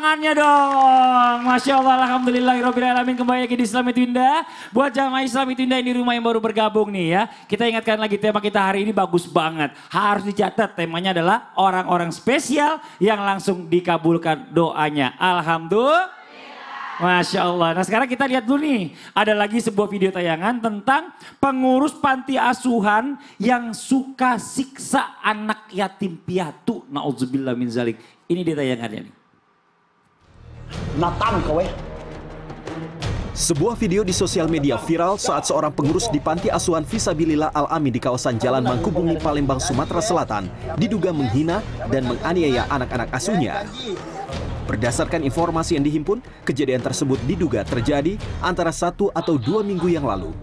tangannya dong. Masya Allah, alhamdulillahirrahmanirrahim. Kembali lagi di Islam Itu Indah. Buat jamaah Islam Itu Indah ini rumah yang baru bergabung nih ya. Kita ingatkan lagi tema kita hari ini bagus banget. Harus dicatat, temanya adalah orang-orang spesial yang langsung dikabulkan doanya. Alhamdulillah. Masya Allah. Nah sekarang kita lihat dulu nih. Ada lagi sebuah video tayangan tentang pengurus panti asuhan yang suka siksa anak yatim piatu. Na'udzubillah min zalik. Ini dia tayangannya nih. Nathan kowe. Sebuah video di sosial media viral saat seorang pengurus di panti asuhan Fisabilillah Al-Amin di kawasan Jalan Mangkubumi, Palembang, Sumatera Selatan diduga menghina dan menganiaya anak-anak asuhnya. Berdasarkan informasi yang dihimpun, kejadian tersebut diduga terjadi antara 1 atau 2 minggu yang lalu.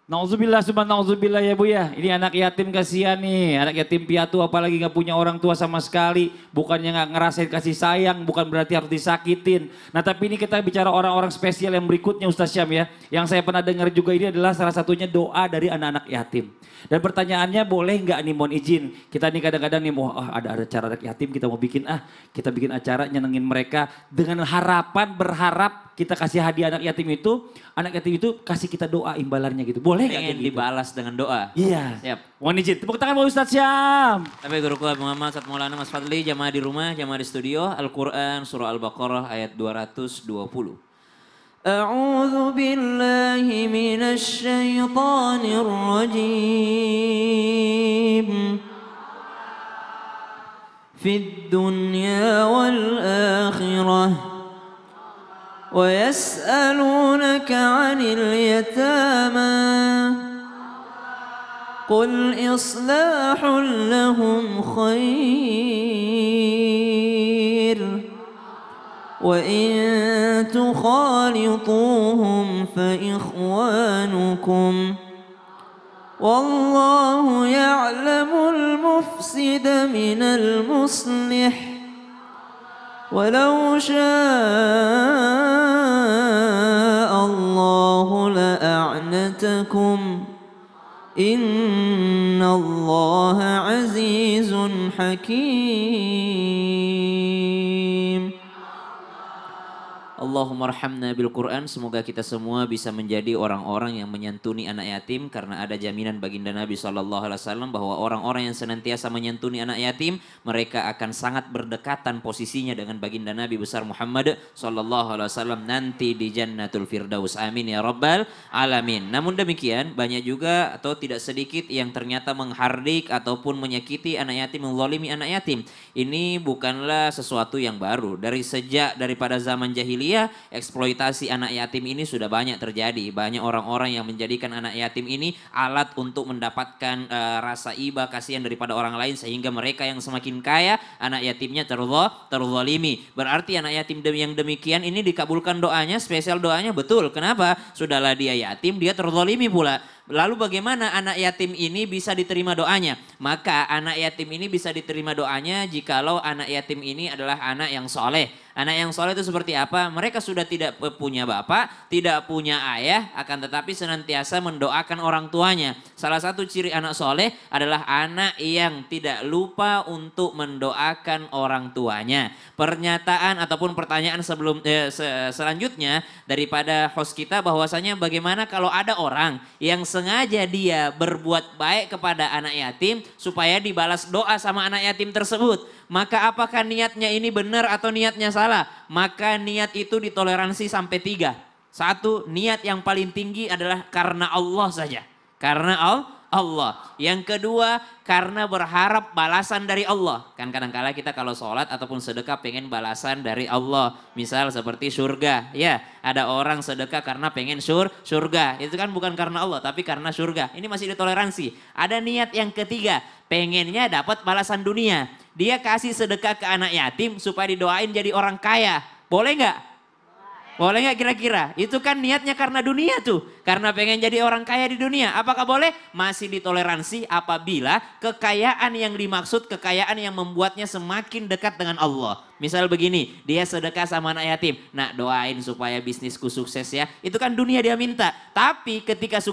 Nauzubillah subhanallah ya Bu ya. Ini anak yatim kasihan nih, anak yatim piatu apalagi gak punya orang tua sama sekali. Bukannya gak ngerasain kasih sayang, bukan berarti harus disakitin. Nah tapi ini kita bicara orang-orang spesial yang berikutnya Ustaz Syam ya. Yang saya pernah dengar juga ini adalah salah satunya doa dari anak-anak yatim. Dan pertanyaannya boleh nggak nih mohon izin. Kita nih kadang-kadang nih mau ada acara anak yatim kita mau bikin kita bikin acara nyenengin mereka. Dengan harapan berharap kita kasih hadiah anak yatim itu kasih kita doa imbalannya gitu. Boleh nggak pengen gitu? dibalas dengan doa. Iya. Siap. Mohon izin. Tepuk tangan buat Ustaz Syam. Tapi guruku Abu Muhammad Ustaz Maulana Mas Fadli, jamaah di rumah, jamaah di studio, Al-Quran Surah Al-Baqarah ayat 220. أعوذ بالله من الشيطان الرجيم في الدنيا والآخرة ويسألونك عن اليتامى قل إصلاح لهم خير وإن تخالطوهم فإخوانكم والله يعلم المفسد من المصلح ولو شاء الله لأعنتكم إن الله عزيز حكيم. Allahumma arhamna bil Quran. Semoga kita semua bisa menjadi orang-orang yang menyantuni anak yatim, karena ada jaminan baginda Nabi SAW bahwa orang-orang yang senantiasa menyantuni anak yatim, mereka akan sangat berdekatan posisinya dengan baginda Nabi besar Muhammad SAW nanti di Jannatul Firdaus. Amin ya rabbal alamin. Namun demikian banyak juga atau tidak sedikit yang ternyata menghardik ataupun menyakiti anak yatim, menzalimi anak yatim. Ini bukanlah sesuatu yang baru. Daripada zaman jahiliyah, eksploitasi anak yatim ini sudah banyak terjadi. Banyak orang-orang yang menjadikan anak yatim ini alat untuk mendapatkan rasa iba kasihan daripada orang lain, sehingga mereka yang semakin kaya anak yatimnya terzalimi. Berarti anak yatim yang demikian ini dikabulkan doanya, spesial doanya, betul. Kenapa? Sudahlah dia yatim, dia terzalimi pula. Lalu bagaimana anak yatim ini bisa diterima doanya? Maka anak yatim ini bisa diterima doanya jikalau anak yatim ini adalah anak yang soleh. Anak yang soleh itu seperti apa? Mereka sudah tidak punya bapak, tidak punya ayah, akan tetapi senantiasa mendoakan orang tuanya. Salah satu ciri anak soleh adalah anak yang tidak lupa untuk mendoakan orang tuanya. Pernyataan ataupun pertanyaan selanjutnya daripada host kita bahwasanya bagaimana kalau ada orang yang sengaja dia berbuat baik kepada anak yatim supaya dibalas doa sama anak yatim tersebut. Maka apakah niatnya ini benar atau niatnya salah? Maka niat itu ditoleransi sampai 3. 1, niat yang paling tinggi adalah karena Allah saja. Karena Allah. Yang kedua, karena berharap balasan dari Allah. Kan kadang-kala kita kalau sholat ataupun sedekah pengen balasan dari Allah. Misal seperti surga. Ya, ada orang sedekah karena pengen surga. Itu kan bukan karena Allah, tapi karena surga. Ini masih ditoleransi. Ada niat yang ketiga, pengennya dapat balasan dunia. Dia kasih sedekah ke anak yatim supaya didoain jadi orang kaya. Boleh nggak? Boleh nggak kira-kira? Itu kan niatnya karena dunia tuh. Karena pengen jadi orang kaya di dunia. Apakah boleh? Masih ditoleransi apabila kekayaan yang dimaksud kekayaan yang membuatnya semakin dekat dengan Allah. Misal begini, dia sedekah sama anak yatim. Nah doain supaya bisnisku sukses ya. Itu kan dunia dia minta. Tapi ketika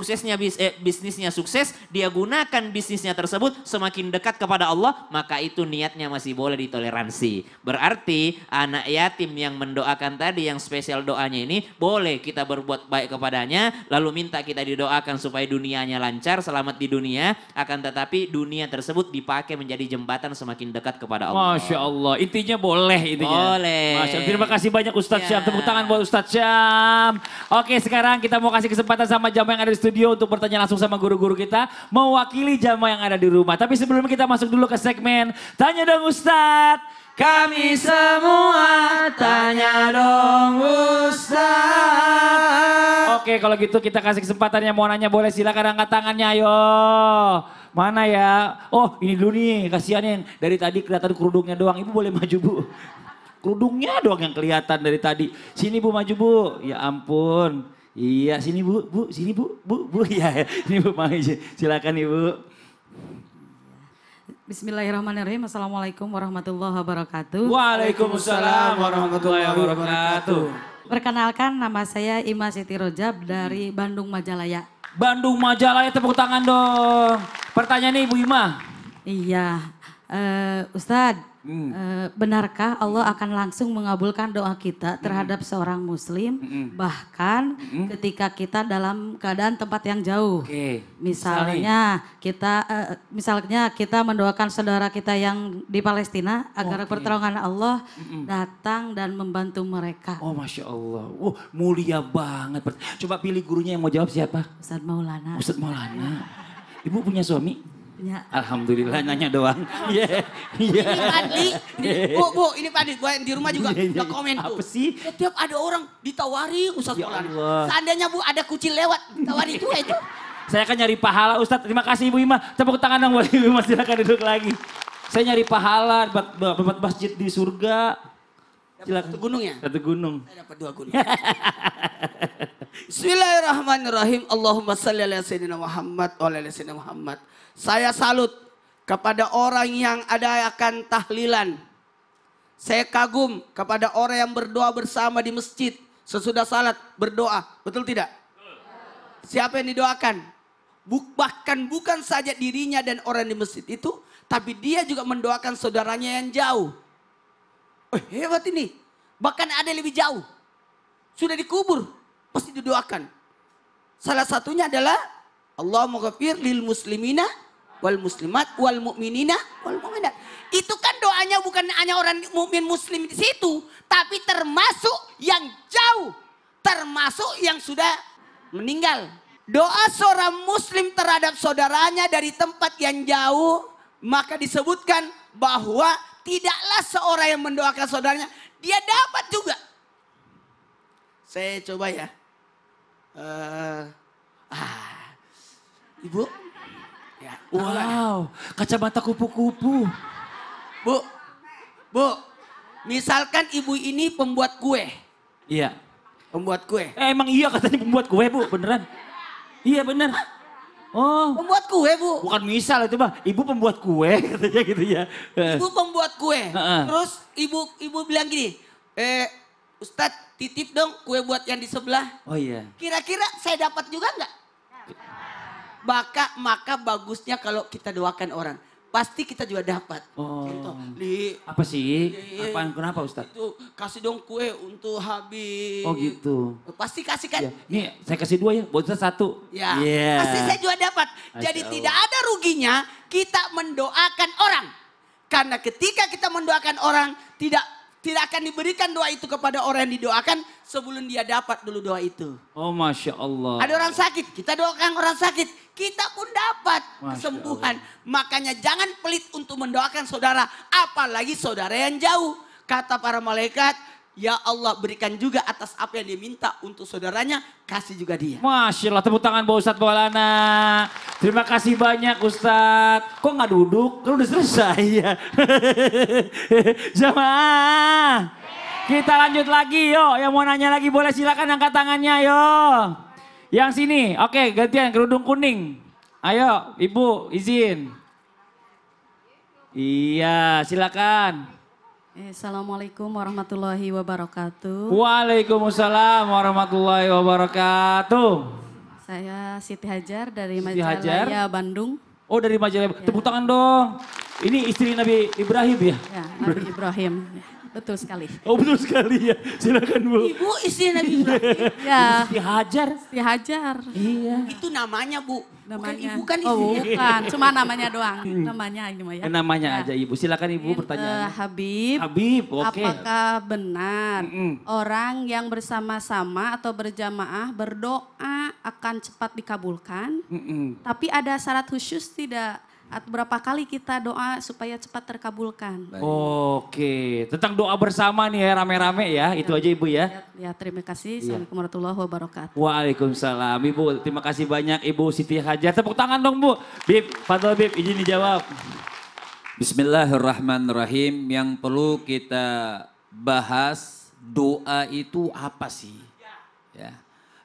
bisnisnya sukses, dia gunakan bisnisnya tersebut semakin dekat kepada Allah, maka itu niatnya masih boleh ditoleransi. Berarti anak yatim yang mendoakan tadi, yang spesial doanya ini, boleh kita berbuat baik kepadanya, lalu minta kita didoakan supaya dunianya lancar, selamat di dunia, akan tetapi dunia tersebut dipakai menjadi jembatan semakin dekat kepada Allah. Masya Allah, intinya boleh intinya. Boleh. Masya Allah. Terima kasih banyak Ustadz Syam, Ya. tepuk tangan buat Ustadz Syam. Oke, sekarang kita mau kasih kesempatan sama jamaah yang ada di studio untuk bertanya langsung sama guru-guru kita, mewakili jamaah yang ada di rumah. Tapi sebelumnya kita masuk dulu ke segmen Tanya Dong Ustadz. Kami semua tanya dong Ustadz. Oke, kalau gitu kita kasih kesempatan yang mau nanya boleh silakan angkat tangannya, ayo. Mana ya? Oh, ini dulu nih, kasihan yang dari tadi kelihatan kerudungnya doang. Ibu boleh maju, Bu. Kerudungnya doang yang kelihatan dari tadi. Sini Bu, maju Bu. Ya ampun. Iya, sini Bu, Bu, sini Bu, Bu, ya. Ini Bu, maju. Silakan Ibu. Bismillahirrahmanirrahim. Assalamualaikum warahmatullahi wabarakatuh. Waalaikumsalam warahmatullahi wabarakatuh. Perkenalkan, nama saya Ima Siti Rojab dari Bandung Majalaya. Bandung Majalaya, tepuk tangan dong. Pertanyaan Ibu Ima. Iya, Ustadz, benarkah Allah akan langsung mengabulkan doa kita terhadap seorang muslim, bahkan ketika kita dalam keadaan tempat yang jauh? Oke. Misalnya kita mendoakan saudara kita yang di Palestina agar pertolongan Allah datang dan membantu mereka. Oh Masya Allah. Mulia banget. Coba pilih gurunya yang mau jawab siapa? Ustadz Maulana. Ustadz Maulana. Ibu punya suami? Ya. Alhamdulillah, nanya doang. Iya. Ini Padli, Bu, ini Padli, gue di rumah juga udah komen tuh. Apa sih? Setiap ada orang ditawari Ustaz Ya Maulana. Allah. Seandainya Bu ada kucing lewat, ditawari itu. Saya akan nyari pahala Ustadz. Terima kasih Ibu Ima. Tepuk tangan dong buat Ibu Ima, silakan duduk lagi. Saya nyari pahala buat masjid di surga. Silakan. Satu gunung ya? Satu gunung. Saya dapat 2 gunung. Bismillahirrahmanirrahim. Allahumma salli ala sayyidina Muhammad wa ala sayyidina Muhammad. Saya salut kepada orang yang adakan tahlilan. Saya kagum kepada orang yang berdoa bersama di masjid. Sesudah salat berdoa. Betul tidak? Siapa yang didoakan? Bahkan bukan saja dirinya dan orang di masjid itu. Tapi dia juga mendoakan saudaranya yang jauh. Hebat ini. Bahkan ada yang lebih jauh. Sudah dikubur. Pasti didoakan. Salah satunya adalah Allahumma ghafir lil muslimina wal muslimat wal mu'minina wal mu'minat. Itu kan doanya bukan hanya orang mukmin muslim di situ, tapi termasuk yang jauh, termasuk yang sudah meninggal. Doa seorang muslim terhadap saudaranya dari tempat yang jauh, maka disebutkan bahwa tidaklah seorang yang mendoakan saudaranya, dia dapat juga. Saya coba ya. Ibu. Ya, Wow, kacamata kupu-kupu. Bu, misalkan ibu ini pembuat kue. Iya. Pembuat kue. Emang iya katanya pembuat kue Bu, beneran. Iya bener. Oh, Pembuat kue Bu. bukan misal itu Bah. Ibu pembuat kue katanya gitu ya. Ibu pembuat kue. Heeh. Terus ibu bilang gini. Ustadz titip dong kue buat yang di sebelah. Oh iya. Kira-kira saya dapat juga nggak? Maka bagusnya kalau kita doakan orang. Pasti kita juga dapat. Oh. Contoh, Apa sih? Iya. Apaan, kenapa Ustadz? itu kasih dong kue untuk Habib. Oh gitu. Pasti kasih kan? Ya. Nih saya kasih 2 ya, buat Ustadz 1. Ya, Iya. pasti saya juga dapat. Masya Jadi Allah. tidak ada ruginya kita mendoakan orang. Karena ketika kita mendoakan orang, tidak akan diberikan doa itu kepada orang yang didoakan sebelum dia dapat dulu doa itu. Oh Masya Allah. Ada orang sakit, kita doakan orang sakit, kita pun dapat Masya kesembuhan. Makanya jangan pelit untuk mendoakan saudara, apalagi saudara yang jauh. Kata para malaikat, ya Allah berikan juga atas apa yang dia minta untuk saudaranya, kasih juga dia. Masya Allah, tepuk tangan buat Ustadz Maulana. Terima kasih banyak Ustadz. Kok nggak duduk? Kan udah selesai ya. Jamaah. Kita lanjut lagi yuk. Yang mau nanya lagi boleh silakan angkat tangannya yuk. Yang sini, oke gantian kerudung kuning. Ayo Ibu izin. Iya silakan. Assalamualaikum warahmatullahi wabarakatuh. Waalaikumsalam warahmatullahi wabarakatuh. Saya Siti Hajar dari Siti Hajar. Majalaya, Bandung. Oh dari Majalaya, tepuk tangan dong. Ini istri Nabi Ibrahim ya? Ya, Nabi Ibrahim. Betul sekali. Oh betul sekali ya, silakan Bu. Ibu istri Nabi Ibrahim. Ya, Siti Hajar. Siti Hajar. Iya. Itu namanya Bu. Bukan Namanya. ibu kan Oh, istrinya. bukan. Cuma namanya doang. Namanya ini mah ya. Namanya Ya. aja Ibu, silakan Ibu pertanyaan. Habib, Habib, oke. apakah benar Mm-mm. orang yang bersama-sama atau berjamaah berdoa akan cepat dikabulkan? Mm-mm. Tapi ada syarat khusus tidak? Berapa kali kita doa supaya cepat terkabulkan? Oke, tentang doa bersama nih ya rame-rame ya, itu aja Ibu ya. Ya, terima kasih. Assalamualaikum warahmatullahi wabarakatuh. Waalaikumsalam Ibu, terima kasih banyak Ibu Siti Hajar. Tepuk tangan dong Bu. Bib, Fadol Bib, izin dijawab. Bismillahirrahmanirrahim. Yang perlu kita bahas, doa itu apa sih? Ya.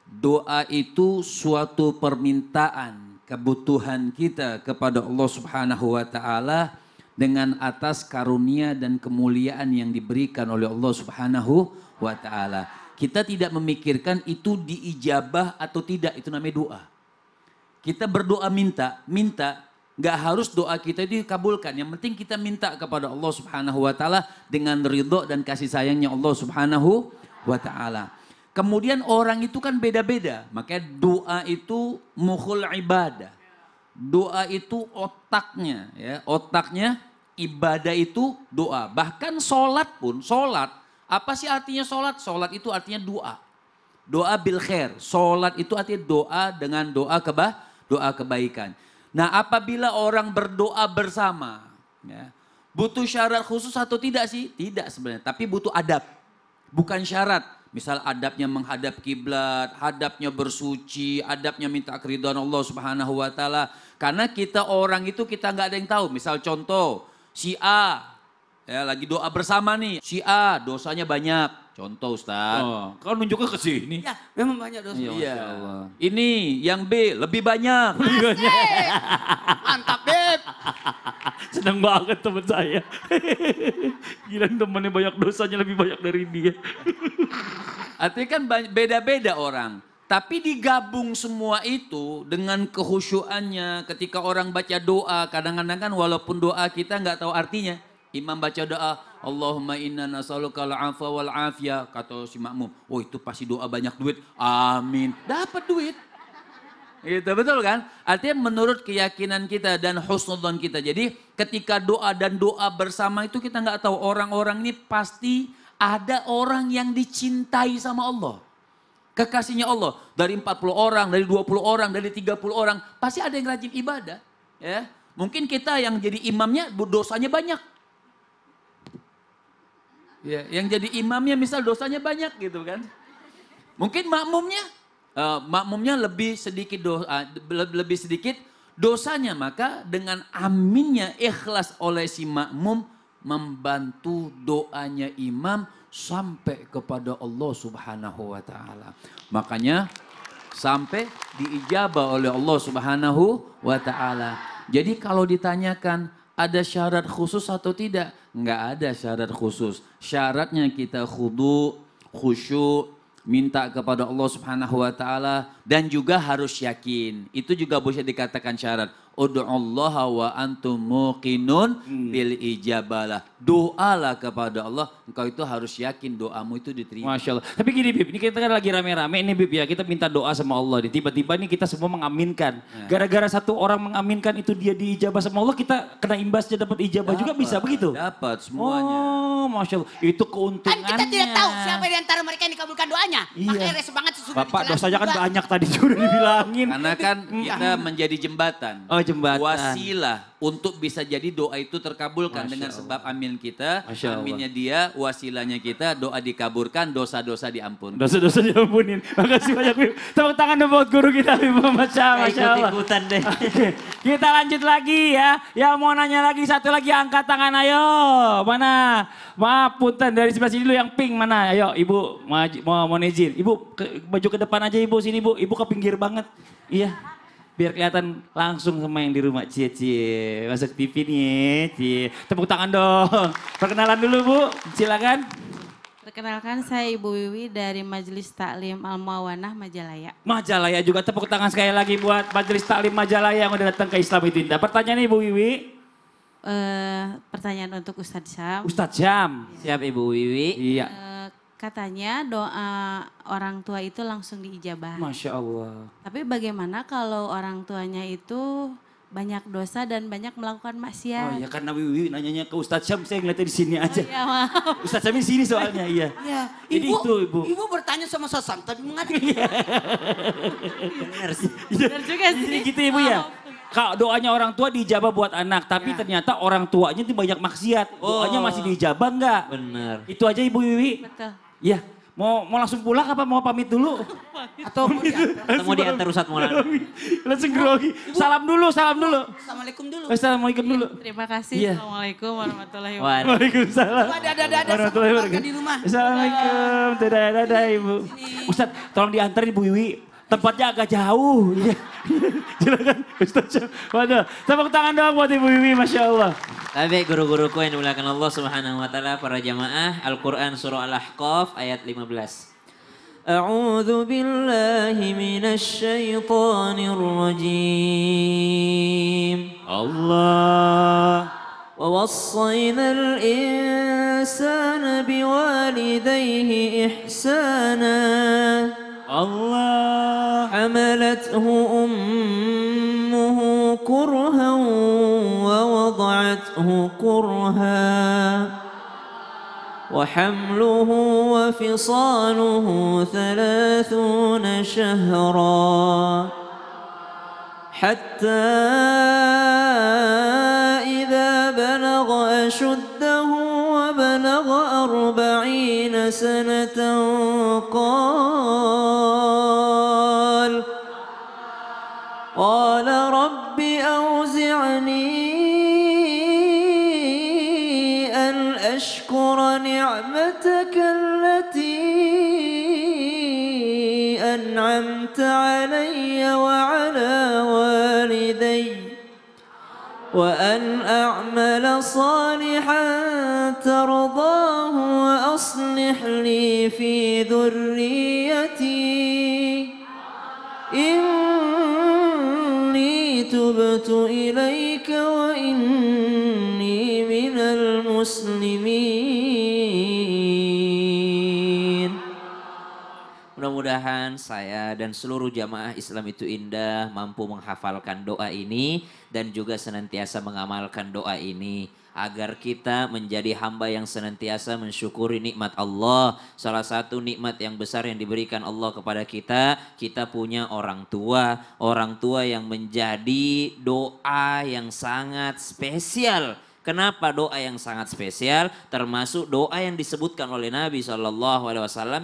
Doa itu suatu permintaan kebutuhan kita kepada Allah Subhanahu wa taala dengan atas karunia dan kemuliaan yang diberikan oleh Allah Subhanahu wa taala. Kita tidak memikirkan itu diijabah atau tidak, itu namanya doa. Kita berdoa minta, nggak harus doa kita itu dikabulkan. Yang penting kita minta kepada Allah Subhanahu wa taala dengan ridho dan kasih sayangnya Allah Subhanahu wa taala. Kemudian orang itu kan beda-beda, makanya doa itu mukhul ibadah. Doa itu otaknya, ya, otaknya ibadah itu doa. Bahkan sholat pun, sholat, apa sih artinya sholat? Sholat itu artinya doa. Doa bil khair, sholat itu artinya doa dengan doa kebaikan. Nah apabila orang berdoa bersama, ya, butuh syarat khusus atau tidak sih? Tidak sebenarnya, tapi butuh adab, bukan syarat. Misal adabnya menghadap kiblat, adabnya bersuci, adabnya minta keridhaan Allah Subhanahu wa taala. Karena kita orang itu kita nggak ada yang tahu. Misal contoh, si A ya lagi doa bersama nih. Si A dosanya banyak. Contoh Ustaz. Oh, kau nunjuknya ke sini. Ya, memang banyak dosa. Iya, Iya. Masya Allah. Ini yang B lebih banyak. Mantap, Beb. Senang banget teman saya. Gila temannya banyak dosanya lebih banyak dari dia. Artinya kan beda-beda orang. Tapi digabung semua itu dengan kehusyuannya ketika orang baca doa. Kadang-kadang kan walaupun doa kita nggak tahu artinya. Imam baca doa, Allahumma inna nas'aluka al-'afwa wal afiyah. Kata si makmum, oh itu pasti doa banyak duit. Amin. Dapat duit. Gitu, betul kan? Artinya menurut keyakinan kita dan husnudzon kita. Jadi ketika doa dan doa bersama itu kita nggak tahu orang-orang ini pasti ada orang yang dicintai sama Allah. Kekasihnya Allah. Dari 40 orang, dari 20 orang, dari 30 orang. Pasti ada yang rajin ibadah. Ya. Mungkin kita yang jadi imamnya dosanya banyak. Ya, yang jadi imamnya misal dosanya banyak gitu kan. Mungkin makmumnya lebih sedikit dosanya, maka dengan aminnya ikhlas oleh si makmum membantu doanya imam sampai kepada Allah Subhanahu wa taala. Makanya sampai diijabah oleh Allah Subhanahu wa taala. Jadi kalau ditanyakan ada syarat khusus atau tidak? Enggak ada syarat khusus. Syaratnya kita khusyuk, minta kepada Allah Subhanahu wa taala dan juga harus yakin. Itu juga bisa dikatakan syarat. Ud'ullaha wa antum muqinun bil ijabalah. Doalah kepada Allah, engkau itu harus yakin doamu itu diterima. Masya Allah. Tapi gini Bib, ini kita kan lagi rame-rame ini Bib ya. Kita minta doa sama Allah. Tiba-tiba nih kita semua mengaminkan. Gara-gara satu orang mengaminkan itu dia diijabah sama Allah, kita kena imbasnya dapat ijabah juga bisa begitu? Dapat semuanya. Oh Masya Allah. Itu keuntungannya. Kan kita tidak tahu siapa di antara mereka yang dikabulkan doanya. Iya. Makanya res banget sudah Bapak dijelaskan dosanya kan juga. banyak tadi sudah dibilangin. Karena kan kita menjadi jembatan. Oh jembatan. Wasilah untuk bisa jadi doa itu terkabulkan Masya dengan Allah. sebab amin kita, Masya Allah. aminnya dia, wasilahnya kita, doa dikabulkan, dosa-dosa diampun. Dosa-dosa diampunin. Makasih banyak Bib. Tepuk tangan dong buat guru kita Bib. Masya Allah. Ikut-ikutan deh. Oke, kita lanjut lagi ya. Yang mau nanya lagi, satu lagi angkat tangan ayo. Mana? Maaf punten dari sebelah sini dulu yang pink mana? Ayo Ibu mau izin. Ibu maju ke depan aja Ibu sini Ibu. Ibu ke pinggir banget. Iya. Biar kelihatan langsung sama yang di rumah. Cie. Masuk TV nih, cie. Tepuk tangan dong. Perkenalan dulu Bu, silakan. Perkenalkan saya Ibu Wiwi dari Majelis Taklim Al-Muawanah Majalaya. Majalaya juga tepuk tangan sekali lagi buat Majelis Taklim Majalaya yang udah datang ke Islam itu Indah. Pertanyaannya Ibu Wiwi. Pertanyaan untuk Ustadz Syam. Ustadz Syam. Siap Ibu Wiwi. Iya. Katanya doa orang tua itu langsung diijabah. Masya Allah. Tapi bagaimana kalau orang tuanya itu banyak dosa dan banyak melakukan Oh maksiat? iya karena Wiwi nanyanya ke Ustadz Syam, saya ngeliatnya di sini aja. Ya maaf. Ustadz Syam di sini soalnya, iya. Ya, Jadi itu Ibu. Ibu bertanya sama Sasam, tapi mengadu. Benar sih. Benar juga sih. Jadi gitu Ibu ya. Kak doanya orang tua diijabah buat anak, tapi ternyata orang tuanya itu banyak maksiat. Doanya masih diijabah enggak? Benar. Itu aja Ibu Wiwi. Betul. Iya. Mau langsung pulang apa mau pamit dulu? Atau mau diantar? Atau mau diantar Ustadz Maulana? Langsung grogi. Salam dulu. Assalamualaikum dulu. Assalamualaikum dulu. Terima kasih. Iya. Assalamualaikum warahmatullahi wabarakatuh. Waalaikumsalam. Ada Warahmatullahi sama wabarakatuh. di rumah. Assalamualaikum. Dadah Ibu. Ustadz tolong diantarin Ibu Wiwi. Tempatnya agak jauh. Iya. Silakan Ustadz Syam. Waduh. Tepuk tangan dong buat Ibu Wiwi. Masya Allah. Tapi guru-guruku yang dimuliakan Allah Subhanahu wa taala, para jamaah, Al-Qur'an surah Al-Ahqaf ayat 15. A'udzu billahi minasy syaithanir rajim. Allah. Wa wassayna al-insana biwalidayhi ihsana. Allah. حملته أمه كرها ووضعته كرها وحمله وفصاله 30 شهرا حتى إذا بلغ أشده وبلغ 40 سنة قال رب أوزعني أن أشكر نعمتك التي أنعمت علي وعلى والدي وأن أعمل صالحا ترضاه وأصلح لي في ذريتي تبت إليك وإني من المسلمين. Mudah-mudahan saya dan seluruh jamaah Islam itu Indah mampu menghafalkan doa ini dan juga senantiasa mengamalkan doa ini. Agar kita menjadi hamba yang senantiasa mensyukuri nikmat Allah. Salah satu nikmat yang besar yang diberikan Allah kepada kita punya orang tua. Orang tua yang menjadi doa yang sangat spesial. Kenapa doa yang sangat spesial? Termasuk doa yang disebutkan oleh Nabi SAW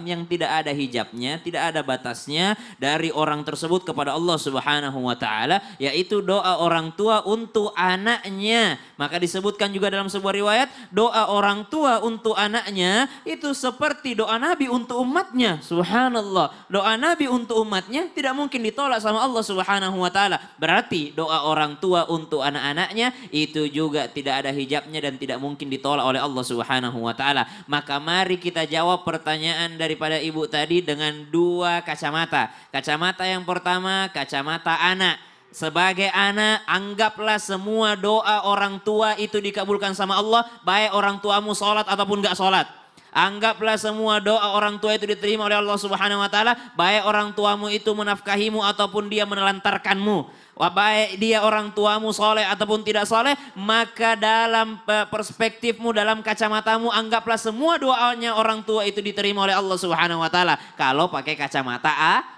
yang tidak ada hijabnya, tidak ada batasnya dari orang tersebut kepada Allah Subhanahu Wa Taala, yaitu doa orang tua untuk anaknya. Maka disebutkan juga dalam sebuah riwayat, doa orang tua untuk anaknya itu seperti doa Nabi untuk umatnya. Subhanallah, doa Nabi untuk umatnya tidak mungkin ditolak sama Allah Subhanahu Wa Taala. Berarti doa orang tua untuk anak-anaknya itu juga tidak ada hijabnya dan tidak mungkin ditolak oleh Allah Subhanahu wa taala. Maka mari kita jawab pertanyaan daripada ibu tadi dengan dua kacamata. Kacamata yang pertama, kacamata anak. Sebagai anak, anggaplah semua doa orang tua itu dikabulkan sama Allah, baik orang tuamu sholat ataupun gak sholat. Anggaplah semua doa orang tua itu diterima oleh Allah Subhanahu wa taala, baik orang tuamu itu menafkahimu ataupun dia menelantarkanmu. Baik dia orang tuamu soleh ataupun tidak soleh, maka dalam perspektifmu, dalam kacamatamu, anggaplah semua doanya orang tua itu diterima oleh Allah Subhanahu wa taala. Kalau pakai kacamata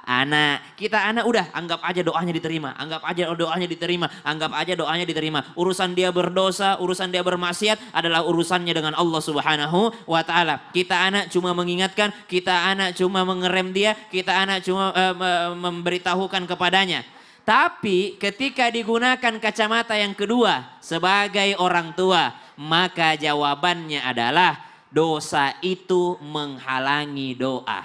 anak, kita anak udah anggap aja doanya diterima, anggap aja doanya diterima, anggap aja doanya diterima. Urusan dia berdosa, urusan dia bermaksiat adalah urusannya dengan Allah Subhanahu wa taala. Kita anak cuma mengingatkan, kita anak cuma mengerem dia, kita anak cuma memberitahukan kepadanya. Tapi ketika digunakan kacamata yang kedua sebagai orang tua, maka jawabannya adalah dosa itu menghalangi doa.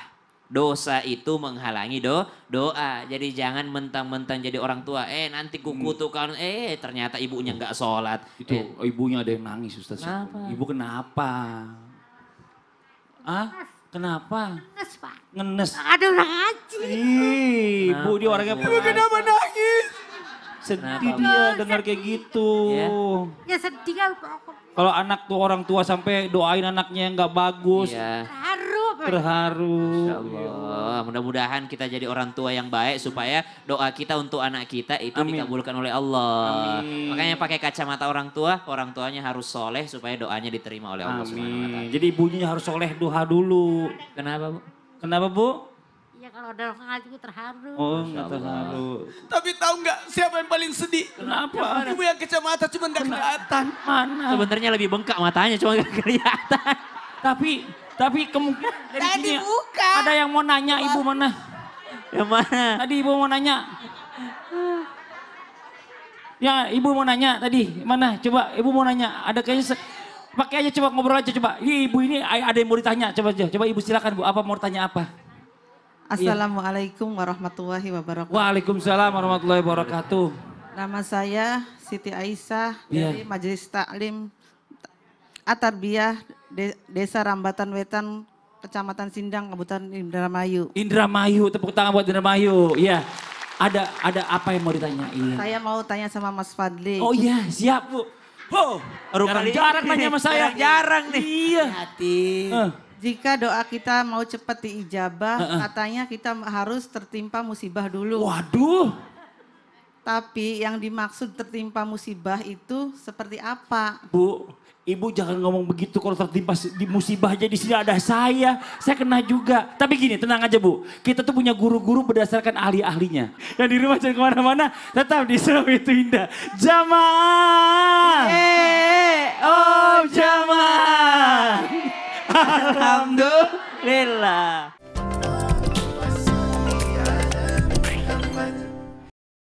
Dosa itu menghalangi doa. Jadi jangan mentang-mentang jadi orang tua. Nanti kukutukan. Ternyata ibunya nggak sholat. Itu ibunya ada yang nangis Ustaz. Kenapa? Ibu kenapa? Kenapa? Nges, Pak. Ngenes. Ada orang ngaji. Ih, ibu dia orangnya Kenapa nangis? sedih dia dengar kayak gitu. Ya. Ya sedih kan Pak. Kalau anak tuh orang tua sampai doain anaknya yang nggak bagus, Iya. Terharu, Pak. terharu. Insya Allah. Mudah-mudahan kita jadi orang tua yang baik supaya doa kita untuk anak kita itu Amin. dikabulkan oleh Allah. Amin. Makanya pakai kacamata orang tuanya harus soleh supaya doanya diterima oleh Allah Subhanahu wa taala. Amin. Jadi ibunya harus soleh duha dulu. Kenapa, Bu? Kenapa Bu? Ya kalau ada orang ngaji gue terharu. Oh nggak terharu. Tapi tahu nggak siapa yang paling sedih? Kenapa? Ibu yang kacamata cuma nggak kelihatan. Mana? Sebenarnya lebih bengkak matanya cuma gak kelihatan. Tapi kemungkinan dari Tadi sini buka. ada yang mau nanya ibu mana? Yang mana? Tadi ibu mau nanya. Ya ibu mau nanya tadi mana? Coba ibu mau nanya. Ada kayaknya pakai aja coba ngobrol aja coba. Ini ibu ini ada yang mau ditanya coba aja. Coba ibu silakan Bu. Apa mau tanya apa? Assalamualaikum warahmatullahi wabarakatuh. Waalaikumsalam warahmatullahi wabarakatuh. Nama saya Siti Aisyah Iya. dari Majelis Taklim Atarbiyah Desa Rambatan Wetan, Kecamatan Sindang, Kabupaten Indramayu. Indramayu, tepuk tangan buat Indramayu. Iya. Ada apa yang mau ditanyain? Saya mau tanya sama Mas Fadli. Oh iya, siap Bu. Oh, jarang nanya sama saya. Jarang nih. Iya. Hati. Jika doa kita mau cepat diijabah, katanya kita harus tertimpa musibah dulu. Waduh. Tapi yang dimaksud tertimpa musibah itu seperti apa? Bu, ibu jangan ngomong begitu kalau tertimpa di musibah aja di sini ada saya kena juga. Tapi gini, tenang aja Bu, kita tuh punya guru-guru berdasarkan ahli-ahlinya. Yang di rumah jangan kemana-mana, tetap di Seram Itu Indah. Jamaah, Om Jamaah. Alhamdulillah.